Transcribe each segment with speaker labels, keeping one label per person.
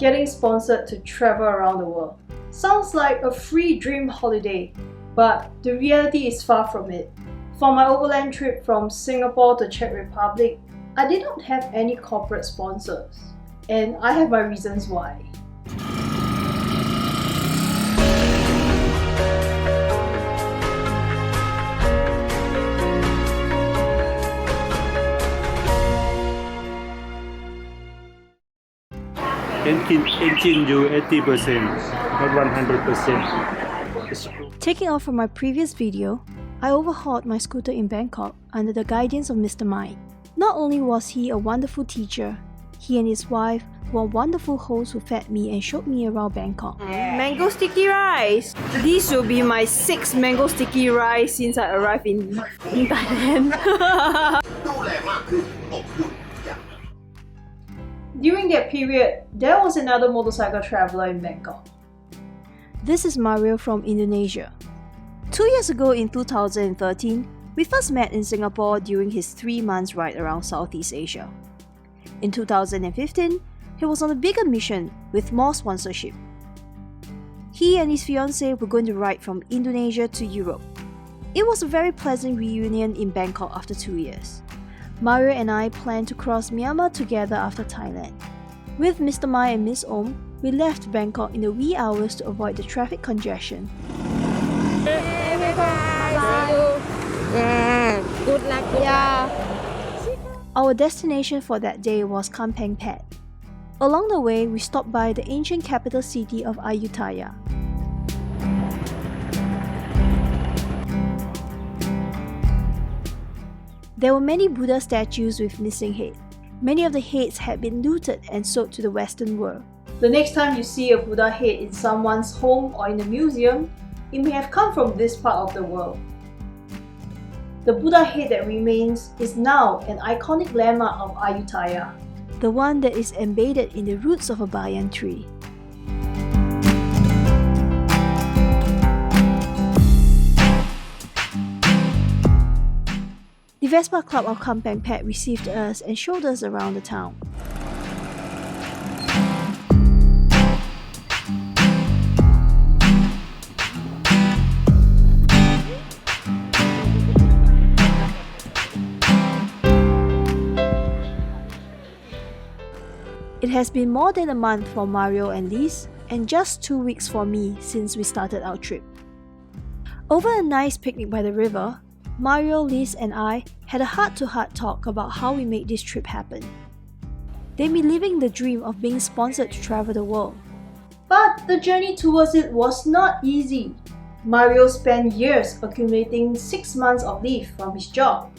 Speaker 1: Getting sponsored to travel around the world sounds like a free dream holiday, but the reality is far from it. For my overland trip from Singapore to Czech Republic, I did not have any corporate sponsors, and I have my reasons why.
Speaker 2: Engine you 80%, not 100%.
Speaker 3: Taking off from my previous video, I overhauled my scooter in Bangkok under the guidance of Mr. Mai. Not only was he a wonderful teacher, he and his wife were wonderful hosts who fed me and showed me around Bangkok.
Speaker 1: Mango sticky rice! This will be my 6th mango sticky rice since I arrived in Thailand. During that period, there was another motorcycle traveler in Bangkok.
Speaker 3: This is Mario from Indonesia. 2 years ago in 2013, we first met in Singapore during his 3 months ride around Southeast Asia. In 2015, he was on a bigger mission with more sponsorship. He and his fiancée were going to ride from Indonesia to Europe. It was a very pleasant reunion in Bangkok after 2 years. Mario and I planned to cross Myanmar together after Thailand. With Mr. Mai and Miss Om, we left Bangkok in the wee hours to avoid the traffic congestion.
Speaker 4: Good luck. Yeah.
Speaker 3: Our destination for that day was Kampeng Phet. Along the way, we stopped by the ancient capital city of Ayutthaya. There were many Buddha statues with missing heads. Many of the heads had been looted and sold to the Western world.
Speaker 1: The next time you see a Buddha head in someone's home or in a museum, it may have come from this part of the world. The Buddha head that remains is now an iconic landmark of Ayutthaya.
Speaker 3: The one that is embedded in the roots of a banyan tree. The Vespa Club of Kampeng Phet received us and showed us around the town. It has been more than a month for Mario and Liz, and just 2 weeks for me since we started our trip. Over a nice picnic by the river, Mario, Liz, and I had a heart-to-heart talk about how we made this trip happen. They've been living the dream of being sponsored to travel the world.
Speaker 1: But the journey towards it was not easy. Mario spent years accumulating 6 months of leave from his job.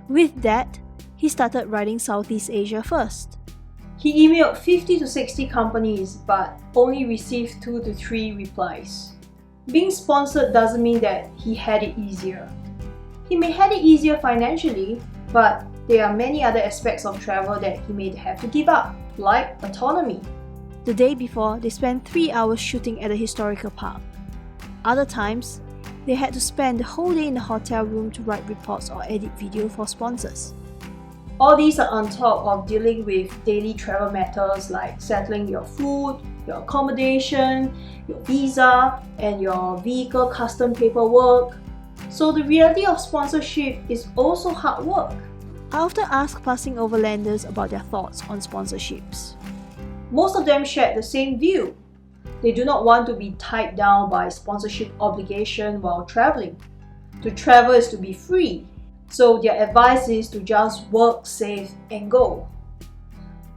Speaker 3: With that, he started riding Southeast Asia first.
Speaker 1: He emailed 50 to 60 companies but only received 2 to 3 replies. Being sponsored doesn't mean that he had it easier. He may have it easier financially, but there are many other aspects of travel that he may have to give up, like autonomy.
Speaker 3: The day before, they spent 3 hours shooting at a historical park. Other times, they had to spend the whole day in the hotel room to write reports or edit video for sponsors.
Speaker 1: All these are on top of dealing with daily travel matters like settling your food, your accommodation, your visa, and your vehicle custom paperwork. So the reality of sponsorship is also hard work.
Speaker 3: I often ask passing overlanders about their thoughts on sponsorships.
Speaker 1: Most of them shared the same view. They do not want to be tied down by sponsorship obligation while traveling. To travel is to be free. So their advice is to just work, save, and go.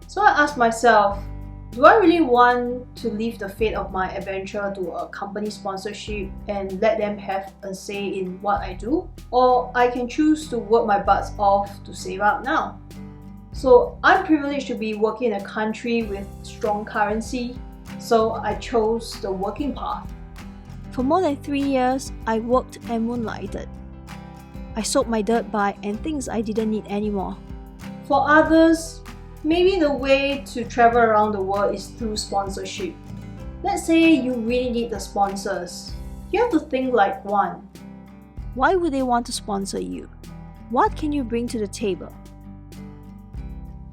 Speaker 1: So I asked myself, do I really want to leave the fate of my adventure to a company sponsorship and let them have a say in what I do? Or I can choose to work my butts off to save up now. So I'm privileged to be working in a country with strong currency, so I chose the working path.
Speaker 3: For more than 3 years, I worked and moonlighted. I sold my dirt bike and things I didn't need anymore.
Speaker 1: For others, maybe the way to travel around the world is through sponsorship. Let's say you really need the sponsors. You have to think like one.
Speaker 3: Why would they want to sponsor you? What can you bring to the table?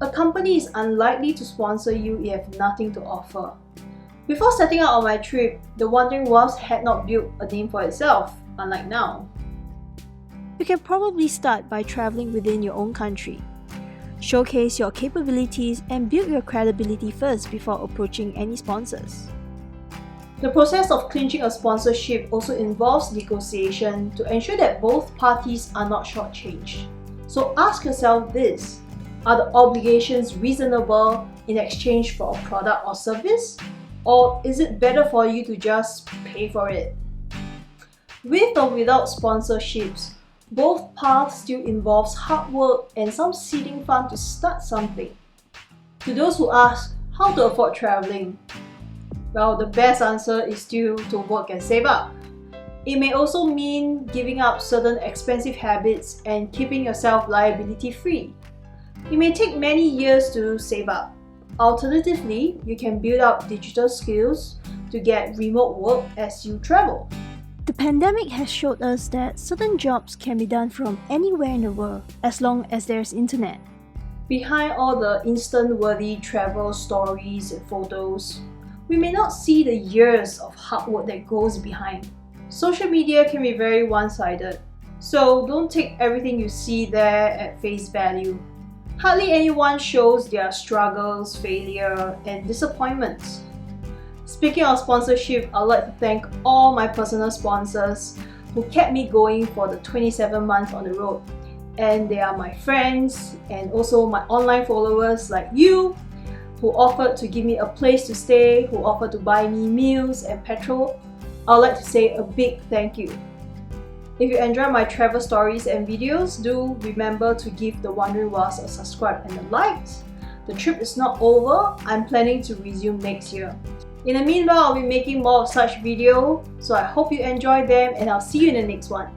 Speaker 1: A company is unlikely to sponsor you if you have nothing to offer. Before setting out on my trip, the Wandering Wasp had not built a name for itself, unlike now.
Speaker 3: You can probably start by traveling within your own country. Showcase your capabilities and build your credibility first before approaching any sponsors.
Speaker 1: The process of clinching a sponsorship also involves negotiation to ensure that both parties are not shortchanged. So ask yourself this: are the obligations reasonable in exchange for a product or service? Or is it better for you to just pay for it? With or without sponsorships, both paths still involves hard work and some seeding fund to start something. To those who ask how to afford traveling, well, the best answer is still to work and save up. It may also mean giving up certain expensive habits and keeping yourself liability free. It may take many years to save up. Alternatively, you can build up digital skills to get remote work as you travel.
Speaker 3: The pandemic has showed us that certain jobs can be done from anywhere in the world as long as there's internet.
Speaker 1: Behind all the instant-worthy travel stories and photos, we may not see the years of hard work that goes behind. Social media can be very one-sided, so don't take everything you see there at face value. Hardly anyone shows their struggles, failure, and disappointments. Speaking of sponsorship, I'd like to thank all my personal sponsors who kept me going for the 27 months on the road. And they are my friends and also my online followers like you, who offered to give me a place to stay, who offered to buy me meals and petrol. I'd like to say a big thank you. If you enjoy my travel stories and videos, do remember to give The Wandering Wasp a subscribe and a like. The trip is not over. I'm planning to resume next year. In the meanwhile, I'll be making more of such videos, so I hope you enjoy them and I'll see you in the next one.